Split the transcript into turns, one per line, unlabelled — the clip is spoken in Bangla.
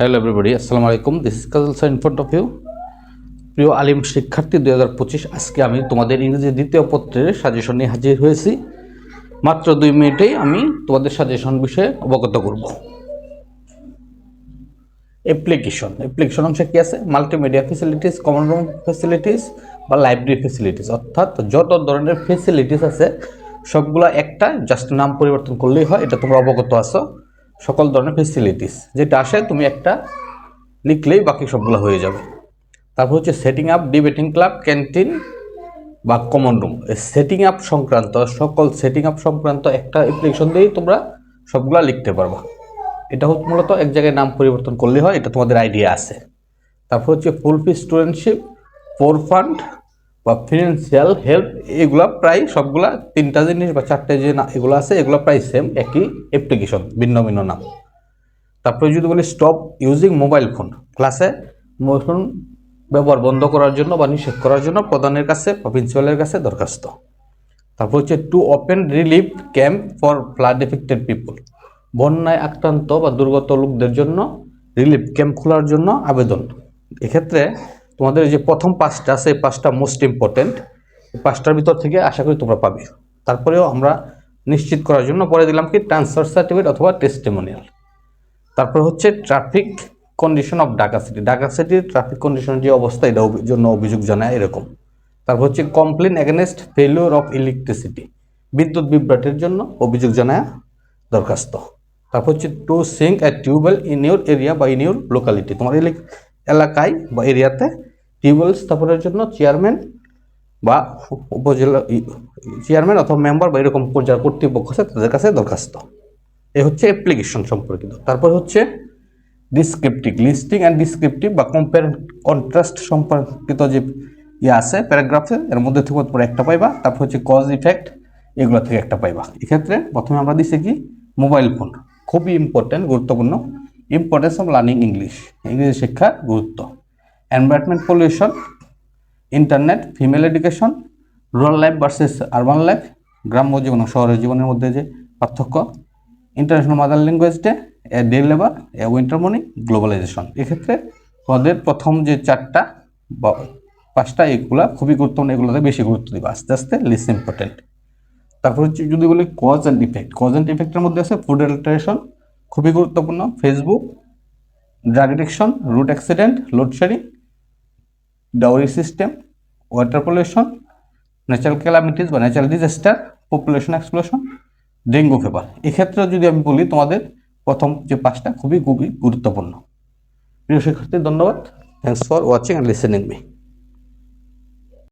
হ্যালো এভরিবডি, আসসালামু আলাইকুম। This is Kajal sir in front of you. প্রিয় আলিম শিক্ষার্থী 2025, আজকে আমি তোমাদের ইংরেজি দ্বিতীয় পত্রের সাজেশন নিয়ে হাজির হয়েছি। মাত্র 2 মিনিটেই আমি তোমাদের সাজেশন বিষয়ে অবগত করব। অ্যাপ্লিকেশন অংশে কী আছে? Multimedia facilities, common room facilities বা লাইব্রেরি ফ্যাসিলিটিস, অর্থাৎ যত ধরনের ফ্যাসিলিটিস আছে সবগুলো একটা, জাস্ট নাম পরিবর্তন করলেই হয়। এটা তোমরা অবগত আছো। সকল ধরনের ফ্যাসিলিটিস যেটা আসে তুমি একটা লিখলেই বাকি সবগুলো হয়ে যাবে। তারপর হচ্ছে setting up debating club, canteen বা কমন রুম। সেটিং আপ সংক্রান্ত সকল সেটিং আপ সংক্রান্ত একটা অ্যাপ্লিকেশন দিয়েই তোমরা সবগুলা লিখতে পারবা। এটা হচ্ছে মূলত এক জায়গায় নাম পরিবর্তন করলে হয়, এটা তোমাদের আইডিয়া আছে। তারপর হচ্ছে ফুল ফি স্টুডেন্টশিপ, ফোর ফান্ড বা ফিনান্সিয়াল হেল্প, এগুলা প্রায় সবগুলা 3টা জিনিস বা 4টে যে এগুলো আছে এগুলো প্রায় সেম, একই অ্যাপ্লিকেশন, ভিন্ন ভিন্ন নাম। তারপরে যদি বলি স্টপ ইউজিং মোবাইল ফোন, ক্লাসে মোবাইল ফোন ব্যবহার বন্ধ করার জন্য বা নিষেধ করার জন্য প্রধানের কাছে বা প্রিন্সিপালের কাছে দরখাস্ত। তারপর হচ্ছে to open relief camp for flood affected people, বন্যায় আক্রান্ত বা দুর্গত লোকদের জন্য রিলিফ ক্যাম্প খোলার জন্য আবেদন। এক্ষেত্রে তোমাদের যে প্রথম 5টা আছে, এই 5টা মোস্ট ইম্পর্টেন্ট। এই 5টার ভিতর থেকে আশা করি তোমরা পাবে। তারপরেও আমরা নিশ্চিত করার জন্য পরে দিলাম কি ট্রান্সফার সার্টিফিকেট অথবা টেস্টিমোনিয়াল। তারপর হচ্ছে traffic condition of Dhaka city, Dhaka সিটির ট্রাফিক কন্ডিশনের যে অবস্থা এটার জন্য অভিযোগ জানায় এরকম। তারপর হচ্ছে complain against failure of electricity, বিদ্যুৎ বিভ্রাটের জন্য অভিযোগ জানায় দরখাস্ত। তারপর হচ্ছে to sink a tubewell in your area বা ইন ইউর লোকালিটি, তোমার এলাকায় বা এরিয়াতে টিউবওয়েল স্থাপনের জন্য চেয়ারম্যান বা উপজেলা চেয়ারম্যান অথবা মেম্বার বা এরকম যারা কর্তৃপক্ষ আছে তাদের কাছে দরখাস্ত। এ হচ্ছে অ্যাপ্লিকেশন সম্পর্কিত। তারপর হচ্ছে ডিসক্রিপটিভ, লিস্টিং অ্যান্ড ডিসক্রিপটিভ বা কম্পেয়ার কন্ট্রাস্ট সম্পর্কিত যে আছে প্যারাগ্রাফে, এর মধ্যে থেকে পরে একটা পাইবা। তারপর হচ্ছে কজ ইফেক্ট, এগুলো থেকে একটা পাইবা। এক্ষেত্রে প্রথমে আমরা দিচ্ছি কি মোবাইল ফোন, খুবই ইম্পর্টেন্ট, গুরুত্বপূর্ণ। ইম্পর্টেন্স অফ লার্নিং ইংলিশ, ইংরেজি শিক্ষার গুরুত্ব। Environment pollution, internet, female education, rural life versus urban life, গ্রাম্য জীবন ও শহরের জীবনের মধ্যে যে পার্থক্য, international mother language day, a day labour, a winter morning, globalisation. এক্ষেত্রে তোমাদের প্রথম যে 4টা বা 5টা এগুলা খুবই গুরুত্বপূর্ণ, এগুলোতে বেশি গুরুত্ব দিবা, আস্তে আস্তে লিস্ট ইম্পর্টেন্ট। তারপর হচ্ছে যদি বলি cause and effect, cause and ইফেক্টের মধ্যে আছে ফুড অ্যাডাল্টারেশন, খুবই গুরুত্বপূর্ণ, Facebook, drug addiction, road accident, load shedding, dowry system, water pollution, natural calamities বা natural disaster, population explosion, dengue fever. এক্ষেত্রে যদি আমি বলি তোমাদের প্রথম যে 5টা খুবই খুবই গুরুত্বপূর্ণ। প্রিয় শিক্ষার্থী, ধন্যবাদ। Thanks for watching and listening me.